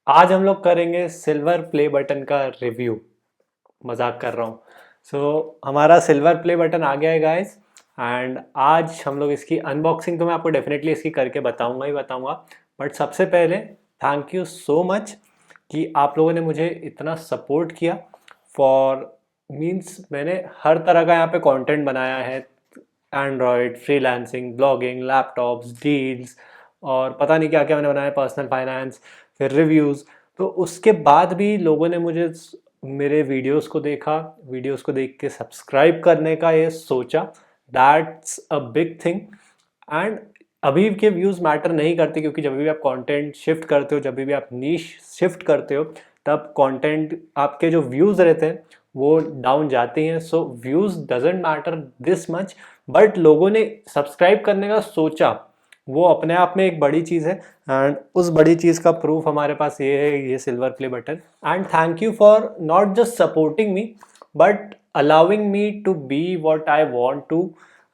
आज हम लोग करेंगे सिल्वर प्ले बटन का रिव्यू। मजाक कर रहा हूँ। हमारा सिल्वर प्ले बटन आ गया है गाइस। एंड आज हम लोग इसकी अनबॉक्सिंग तो मैं आपको डेफिनेटली इसकी करके बताऊंगा ही बताऊंगा। बट सबसे पहले थैंक यू सो मच कि आप लोगों ने मुझे इतना सपोर्ट किया। फॉर मीन्स मैंने हर तरह का यहाँ पे कंटेंट बनाया है। Android, freelancing, blogging, laptops, deals और पता नहीं क्या क्या मैंने बनाया, पर्सनल फाइनेंस, फिर रिव्यूज़। तो उसके बाद भी लोगों ने मुझे मेरे वीडियोस को देख के सब्सक्राइब करने का ये सोचा। That's a big thing. And अभी के व्यूज़ मैटर नहीं करते, क्योंकि जब भी आप कंटेंट शिफ्ट करते हो, जब भी आप नीश शिफ्ट करते हो, तब कंटेंट आपके जो व्यूज़ रहते हैं वो डाउन जाते हैं। So views doesn't matter this much. But लोगों ने सब्सक्राइब करने का सोचा, वो अपने आप में एक बड़ी चीज़ है। एंड उस बड़ी चीज़ का प्रूफ हमारे पास ये है, ये silver play button. And thank you for not just supporting me, but allowing me to be what I want to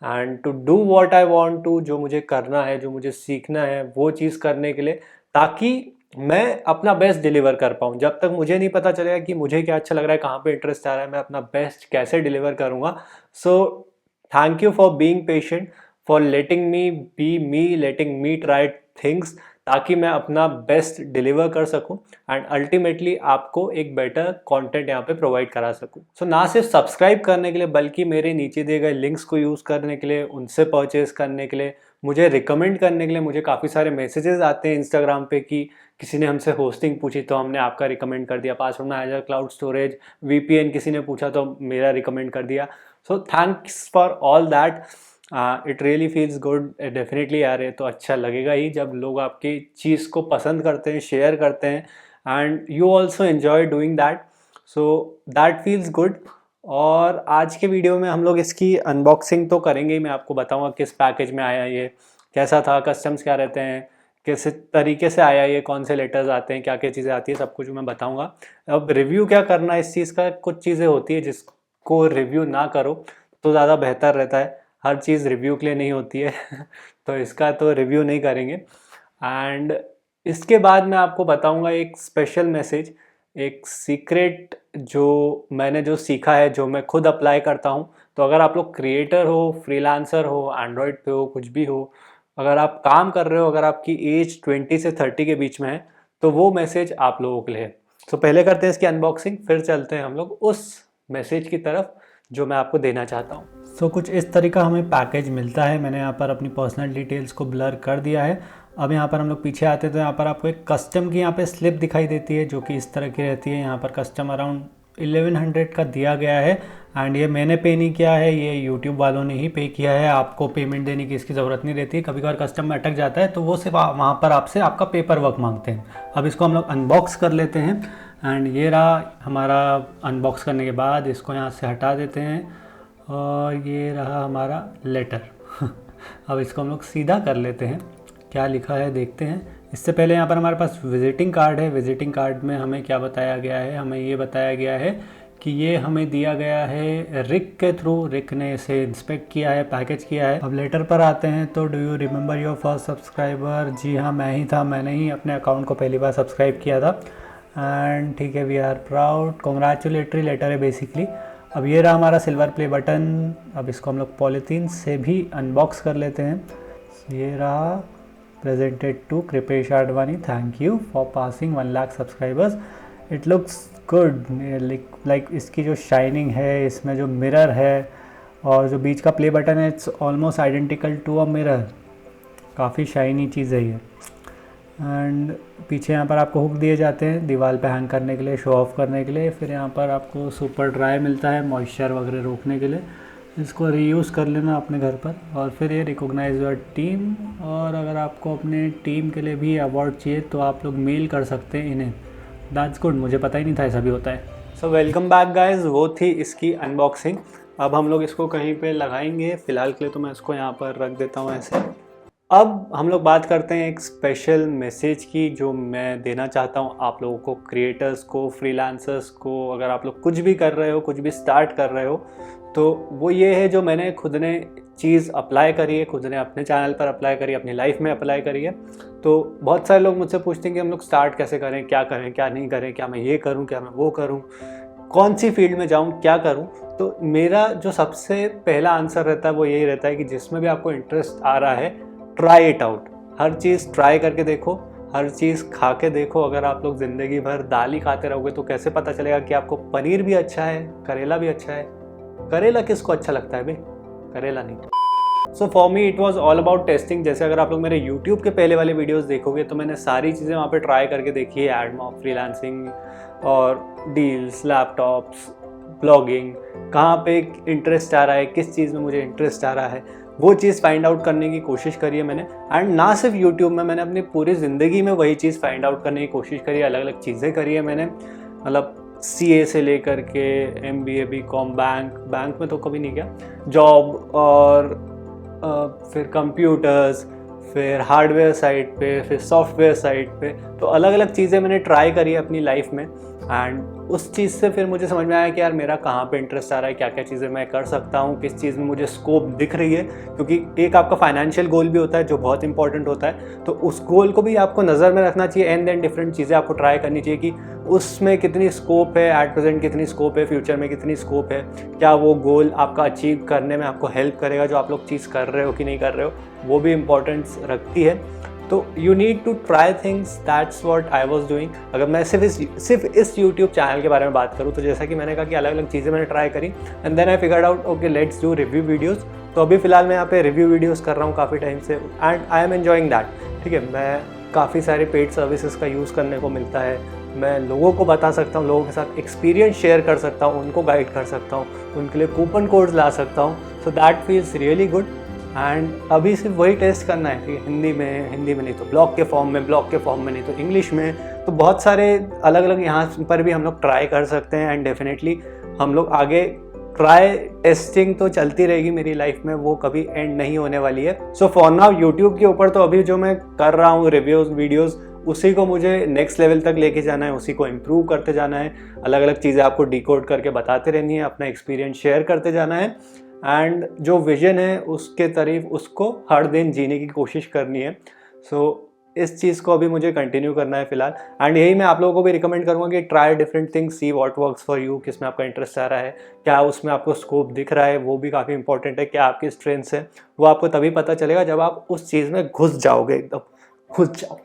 and to do what I want to. जो मुझे करना है, जो मुझे सीखना है, वो चीज़ करने के लिए, ताकि मैं अपना बेस्ट डिलीवर कर पाऊँ। जब तक मुझे नहीं पता चलेगा कि मुझे क्या अच्छा लग रहा है, कहाँ पे इंटरेस्ट आ रहा है, मैं अपना बेस्ट कैसे डिलीवर करूँगा। So thank you for being patient, for letting me be me, letting me try things, ताकि मैं अपना बेस्ट डिलीवर कर सकूं एंड अल्टीमेटली आपको एक बेटर कंटेंट यहाँ पे प्रोवाइड करा सकूं। सो ना सिर्फ सब्सक्राइब करने के लिए, बल्कि मेरे नीचे दिए गए लिंक्स को यूज़ करने के लिए, उनसे परचेज करने के लिए, मुझे रिकमेंड करने के लिए। मुझे काफ़ी सारे मैसेजेस आते हैं इंस्टाग्राम पे कि किसी ने हमसे होस्टिंग पूछी तो हमने आपका रिकमेंड कर दिया, password manager, cloud storage, VPN किसी ने पूछा तो मेरा रिकमेंड कर दिया। So thanks for all that. It really feels good definitely यार। ये तो अच्छा लगेगा ही जब लोग आपकी चीज़ को पसंद करते हैं, शेयर करते हैं, and you also enjoy doing that. So that feels good. और आज के वीडियो में हम लोग इसकी अनबॉक्सिंग तो करेंगे ही। मैं आपको बताऊंगा किस पैकेज में आया ये, कैसा था, कस्टम्स क्या रहते हैं, किस तरीके से आया ये, कौन से लेटर्स आते हैं, क्या क्या चीज़ें आती है, सब कुछ मैं बताऊंगा। अब रिव्यू क्या करना है इस चीज़ का, कुछ चीज़ें होती है जिसको रिव्यू ना करो तो ज़्यादा बेहतर रहता है। हर चीज़ रिव्यू के लिए नहीं होती है तो इसका तो रिव्यू नहीं करेंगे। एंड इसके बाद मैं आपको बताऊंगा एक स्पेशल मैसेज, एक सीक्रेट जो मैंने जो सीखा है, जो मैं खुद अप्लाई करता हूँ। तो अगर आप लोग क्रिएटर हो, फ्रीलांसर हो, एंड्रॉयड पे हो, कुछ भी हो, अगर आप काम कर रहे हो, अगर आपकी एज 20 से 30 के बीच में है, तो वो मैसेज आप लोगों के लिए है। तो पहले करते हैं इसकी अनबॉक्सिंग, फिर चलते हैं हम लोग उस मैसेज की तरफ जो मैं आपको देना चाहता हूँ। कुछ इस तरीका हमें पैकेज मिलता है। मैंने यहाँ पर अपनी पर्सनल डिटेल्स को ब्लर कर दिया है। अब यहाँ पर हम लोग पीछे आते हैं तो यहाँ पर आपको एक कस्टम की यहाँ पे स्लिप दिखाई देती है, जो कि इस तरह की रहती है। यहाँ पर कस्टम अराउंड 1100 का दिया गया है। एंड ये मैंने पे नहीं किया है, ये यूट्यूब वालों ने ही पे किया है। आपको पेमेंट देने की इसकी ज़रूरत नहीं रहती। कभी कभार कस्टम में अटक जाता है तो वो सिर्फ वहाँ पर आपसे आपका पेपर वर्क मांगते हैं। अब इसको हम लोग अनबॉक्स कर लेते हैं। एंड ये रहा हमारा अनबॉक्स करने के बाद, इसको यहाँ से हटा देते हैं और ये रहा हमारा लेटर अब इसको हम लोग सीधा कर लेते हैं, क्या लिखा है देखते हैं। इससे पहले यहाँ पर हमारे पास विजिटिंग कार्ड है। विजिटिंग कार्ड में हमें क्या बताया गया है, हमें ये बताया गया है कि ये हमें दिया गया है रिक के थ्रू। रिक ने इसे इंस्पेक्ट किया है, पैकेज किया है। अब लेटर पर आते हैं तो do you remember your first subscriber. जी हाँ, मैं ही था। मैंने ही अपने अकाउंट को पहली बार सब्सक्राइब किया था। एंड ठीक है, we are proud, congratulatory letter है बेसिकली। अब ये रहा हमारा सिल्वर प्ले बटन। अब इसको हम लोग पॉलीथीन से भी अनबॉक्स कर लेते हैं। ये रहा, presented to Kripesh Advani, thank you for passing 1 lakh subscribers. It looks good. Like इसकी जो शाइनिंग है, इसमें जो मिरर है और जो बीच का प्ले बटन है, it's almost identical to a mirror. काफ़ी शाइनी चीज़ है ये। एंड पीछे यहाँ पर आपको हुक दिए जाते हैं दीवार पे हैंग करने के लिए, शो ऑफ करने के लिए। फिर यहाँ पर आपको सुपर ड्राई मिलता है मॉइस्चर वगैरह रोकने के लिए। इसको रीयूज़ कर लेना अपने घर पर। और फिर ये रिकॉग्नाइज योर टीम। और अगर आपको अपने टीम के लिए भी अवार्ड चाहिए तो आप लोग मेल कर सकते हैं इन्हें। दैट्स गुड, मुझे पता ही नहीं था ऐसा भी होता है। सो वेलकम बैक गाइज, वो थी इसकी अनबॉक्सिंग। अब हम लोग इसको कहीं पे लगाएंगे। फ़िलहाल के लिए तो मैं इसको यहाँ पर रख देता हूँ ऐसे। अब हम लोग बात करते हैं एक स्पेशल मैसेज की जो मैं देना चाहता हूँ आप लोगों को, क्रिएटर्स को, फ्रीलांसर्स को। अगर आप लोग कुछ भी कर रहे हो, कुछ भी स्टार्ट कर रहे हो, तो वो ये है जो मैंने खुद ने चीज़ अप्लाई करी है, खुद ने अपने चैनल पर अप्लाई करी, अपनी लाइफ में अप्लाई करी है। तो बहुत सारे लोग मुझसे पूछते हैं कि हम लोग स्टार्ट कैसे करें, क्या नहीं करें, क्या मैं ये करूँ, क्या मैं वो करूँ, कौन सी फील्ड में जाऊँ, क्या करूँ। तो मेरा जो सबसे पहला आंसर रहता है वो यही रहता है कि जिसमें भी आपको इंटरेस्ट आ रहा है, try it out. Her cheese try करके देखो, हर चीज़ खा के देखो। अगर आप लोग ज़िंदगी भर दाल ही खाते रहोगे तो कैसे पता चलेगा कि आपको पनीर भी अच्छा है, करेला भी अच्छा है। करेला किसको अच्छा लगता है भाई? करेला नहीं। So for me it was all about testing. जैसे अगर आप लोग मेरे यूट्यूब के पहले वाले वीडियोस देखोगे तो मैंने सारी चीज़ें वहाँ पे ट्राई करके देखी है, एडमॉब, फ्रीलांसिंग और डील्स, लैपटॉप्स, ब्लॉगिंग, कहाँ पे इंटरेस्ट आ रहा है, किस चीज़ में मुझे इंटरेस्ट आ रहा है, वो चीज़ फाइंड आउट करने की कोशिश करी है मैंने। एंड ना सिर्फ यूट्यूब में, मैंने अपनी पूरी ज़िंदगी में वही चीज़ फाइंड आउट करने की कोशिश करी है। अलग अलग चीज़ें करी है मैंने, मतलब CA से लेकर के MBA, BCom, बैंक में तो कभी नहीं गया, जॉब, और फिर कंप्यूटर्स, फिर हार्डवेयर साइड पे, फिर सॉफ्टवेयर साइड पे। तो अलग अलग चीज़ें मैंने ट्राई करी है अपनी लाइफ में। एंड उस चीज़ से फिर मुझे समझ में आया कि यार मेरा कहाँ पे इंटरेस्ट आ रहा है, क्या क्या चीज़ें मैं कर सकता हूँ, किस चीज़ में मुझे स्कोप दिख रही है। क्योंकि एक आपका फाइनेंशियल गोल भी होता है जो बहुत इंपॉर्टेंट होता है, तो उस गोल को भी आपको नज़र में रखना चाहिए। एंड देन डिफरेंट चीज़ें आपको ट्राई करनी चाहिए कि उसमें कितनी स्कोप है, एट प्रेजेंट कितनी स्कोप है, फ्यूचर में कितनी स्कोप है, क्या वो गोल आपका अचीव करने में आपको हेल्प करेगा जो आप लोग चीज़ कर रहे हो कि नहीं कर रहे हो, वो भी इम्पोर्टेंस रखती है। तो you need to try things, that's what I was doing. अगर मैं सिर्फ इस यूट्यूब चैनल के बारे में बात करूँ तो जैसा कि मैंने कहा कि अलग अलग चीज़ें मैंने ट्राई करी and then I figured out okay let's do review videos. तो अभी फ़िलहाल मैं यहाँ पे रिव्यू वीडियोज़ कर रहा हूँ काफ़ी टाइम से and I am enjoying that. ठीक है, मैं काफ़ी सारे पेड सर्विसेज का यूज़ करने को मिलता है, मैं लोगों को बता सकता हूँ, लोगों के साथ एक्सपीरियंस शेयर कर सकता हूँ, उनको गाइड कर सकता हूँ, उनके लिए कूपन कोड्स ला सकता हूँ। So that feels really good. And अभी सिर्फ वही टेस्ट करना है कि हिंदी में नहीं तो ब्लॉग के फॉर्म में नहीं तो इंग्लिश में। तो बहुत सारे अलग अलग यहाँ पर भी हम लोग ट्राई कर सकते हैं एंड डेफिनेटली हम लोग आगे ट्राई टेस्टिंग तो चलती रहेगी मेरी लाइफ में, वो कभी एंड नहीं होने वाली है। सो फॉर नाउ यूट्यूब के ऊपर तो अभी जो मैं कर रहा हूँ रिव्यूज़ वीडियोज़, उसी को मुझे नेक्स्ट लेवल तक लेके जाना है, उसी को इम्प्रूव करते जाना है, अलग अलग चीज़ें आपको डिकोड करके बताते रहनी है, अपना एक्सपीरियंस शेयर करते जाना है एंड जो विजन है उसके तारीफ उसको हर दिन जीने की कोशिश करनी है। सो इस चीज़ को अभी मुझे कंटिन्यू करना है फिलहाल। एंड यही मैं आप लोगों को भी रिकमेंड करूँगा कि try different things, see what works for you, किस में आपका इंटरेस्ट आ रहा है, क्या उसमें आपको स्कोप दिख रहा है, वो भी काफ़ी इंपॉर्टेंट है। क्या आपकी स्ट्रेंथ्स है, वो आपको तभी पता चलेगा जब आप उस चीज़ में घुस जाओगे, एकदम घुस जाओ।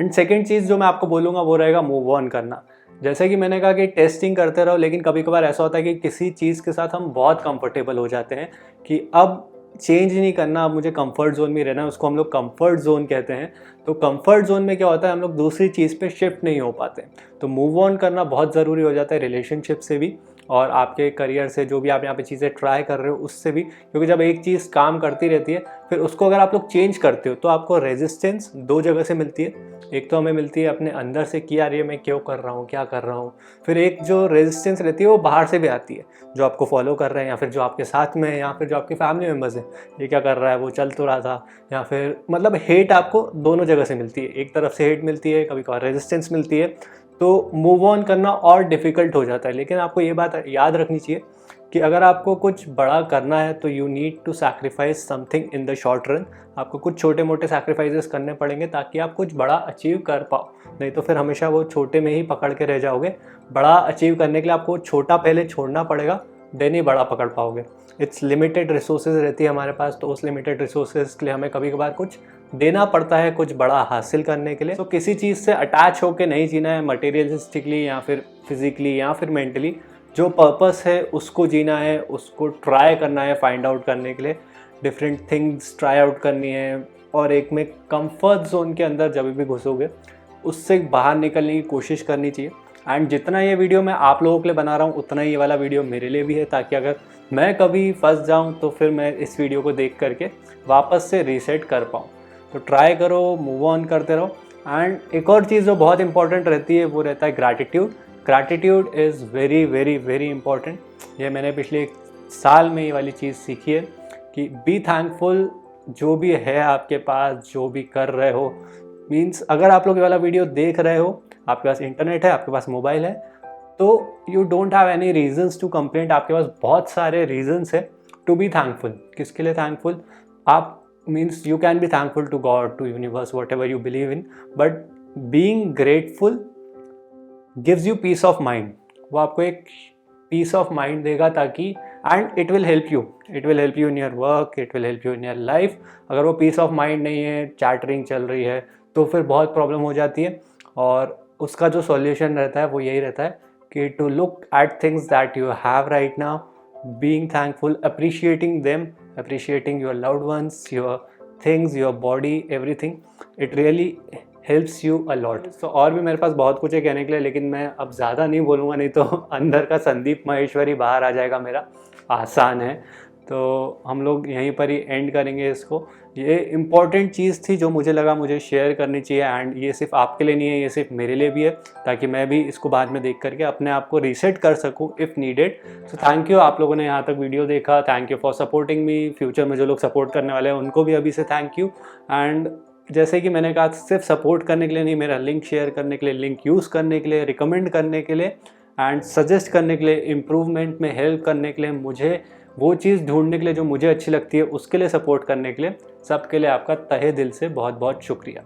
एंड सेकेंड चीज़ जो मैं आपको बोलूँगा वो रहेगा मूव ऑन करना। जैसे कि मैंने कहा कि टेस्टिंग करते रहो, लेकिन कभी कभार ऐसा होता है कि किसी चीज़ के साथ हम बहुत कंफर्टेबल हो जाते हैं कि अब चेंज नहीं करना, अब मुझे कंफर्ट जोन में रहना है, उसको हम लोग कंफर्ट जोन कहते हैं। तो कंफर्ट जोन में क्या होता है, हम लोग दूसरी चीज़ पे शिफ्ट नहीं हो पाते। तो मूव ऑन करना बहुत ज़रूरी हो जाता है, रिलेशनशिप से भी और आपके करियर से, जो भी आप यहाँ पे चीज़ें ट्राई कर रहे हो उससे भी। क्योंकि जब एक चीज़ काम करती रहती है फिर उसको अगर आप लोग चेंज करते हो तो आपको रेजिस्टेंस दो जगह से मिलती है। एक तो हमें मिलती है अपने अंदर से कि यार ये मैं क्यों कर रहा हूँ, क्या कर रहा हूँ। फिर एक जो रेजिस्टेंस रहती है वो बाहर से भी आती है, जो आपको फॉलो कर रहे हैं या फिर जो आपके साथ में है या फिर जो आपके फैमिली मेम्बर्स हैं, ये क्या कर रहा है, वो चल तो रहा था। या फिर मतलब हेट आपको दोनों जगह से मिलती है, एक तरफ से हेट मिलती है, कभी कभार रेजिस्टेंस मिलती है। तो मूव ऑन करना और डिफ़िकल्ट हो जाता है। लेकिन आपको ये बात याद रखनी चाहिए कि अगर आपको कुछ बड़ा करना है तो you need to sacrifice something in the short run. आपको कुछ छोटे मोटे सैक्रिफाइसेस करने पड़ेंगे ताकि आप कुछ बड़ा अचीव कर पाओ, नहीं तो फिर हमेशा वो छोटे में ही पकड़ के रह जाओगे। बड़ा अचीव करने के लिए आपको छोटा पहले छोड़ना पड़ेगा, देन ही बड़ा पकड़ पाओगे। इट्स लिमिटेड रिसोर्सेज रहती है हमारे पास, तो उस लिमिटेड रिसोर्सेज के लिए हमें कभी कभार कुछ देना पड़ता है कुछ बड़ा हासिल करने के लिए। तो किसी चीज़ से अटैच होकर नहीं जीना है, मटेरियलिस्टिकली या फिर फिजिकली या फिर मेंटली। जो पर्पस है उसको जीना है, उसको ट्राई करना है फाइंड आउट करने के लिए, डिफरेंट थिंग्स ट्राई आउट करनी है। और एक में कंफर्ट जोन के अंदर जब भी घुसोगे उससे बाहर निकलने की कोशिश करनी चाहिए। एंड जितना ये वीडियो मैं आप लोगों के लिए बना रहा हूँ उतना ही ये वाला वीडियो मेरे लिए भी है, ताकि अगर मैं कभी फंस जाऊँ तो फिर मैं इस वीडियो को देख करके वापस से रीसेट कर पाऊँ। तो ट्राई करो, मूव ऑन करते रहो। एंड एक और चीज़ जो बहुत इंपॉर्टेंट रहती है वो रहता है gratitude. Gratitude is very very very important. ये मैंने पिछले एक साल में ये वाली चीज़ सीखी है कि बी थैंकफुल जो भी है आपके पास, जो भी कर रहे हो, मीन्स अगर आप लोग ये वाला वीडियो देख रहे हो, आपके पास इंटरनेट है, आपके पास मोबाइल है, तो you don't have any reasons to complaint. आपके पास बहुत सारे रीजंस है टू बी थैंकफुल। किसके लिए थैंकफुल? आप means you can be thankful to God, to universe, whatever you believe in, but being grateful gives you peace of mind. वो आपको एक पीस ऑफ माइंड देगा, ताकि and it will help you in your work, it will help you in your life. अगर वो piece of mind नहीं है, chattering चल रही है, तो फिर बहुत प्रॉब्लम हो जाती है। और उसका जो सॉल्यूशन रहता है वो यही रहता है कि to look at things that you have right now, being thankful, appreciating them, appreciating your loved ones, your things, your body, everything. It really helps you a lot. So और भी मेरे पास बहुत कुछ है कहने के लिए, लेकिन मैं अब ज़्यादा नहीं बोलूँगा, नहीं तो अंदर का संदीप माहेश्वरी बाहर आ जाएगा मेरा। आसान है, तो हम लोग यहीं पर ही एंड करेंगे इसको। ये इम्पॉर्टेंट चीज़ थी जो मुझे लगा मुझे शेयर करनी चाहिए, एंड ये सिर्फ आपके लिए नहीं है, ये सिर्फ मेरे लिए भी है, ताकि मैं भी इसको बाद में देख करके अपने आप को रीसेट कर सकूँ if needed. So thank you, आप लोगों ने यहाँ तक वीडियो देखा। Thank you for supporting me. Future में जो लोग सपोर्ट करने वाले हैं उनको भी अभी से थैंक यू। एंड जैसे कि मैंने कहा, सिर्फ सपोर्ट करने के लिए नहीं, मेरा लिंक शेयर करने के लिए, लिंक यूज़ करने के लिए, रिकमेंड करने के लिए, एंड सजेस्ट करने के लिए, इम्प्रूवमेंट में हेल्प करने के लिए, मुझे वो चीज़ ढूंढने के लिए जो मुझे अच्छी लगती है उसके लिए सपोर्ट करने के लिए, सबके लिए आपका तहे दिल से बहुत बहुत शुक्रिया।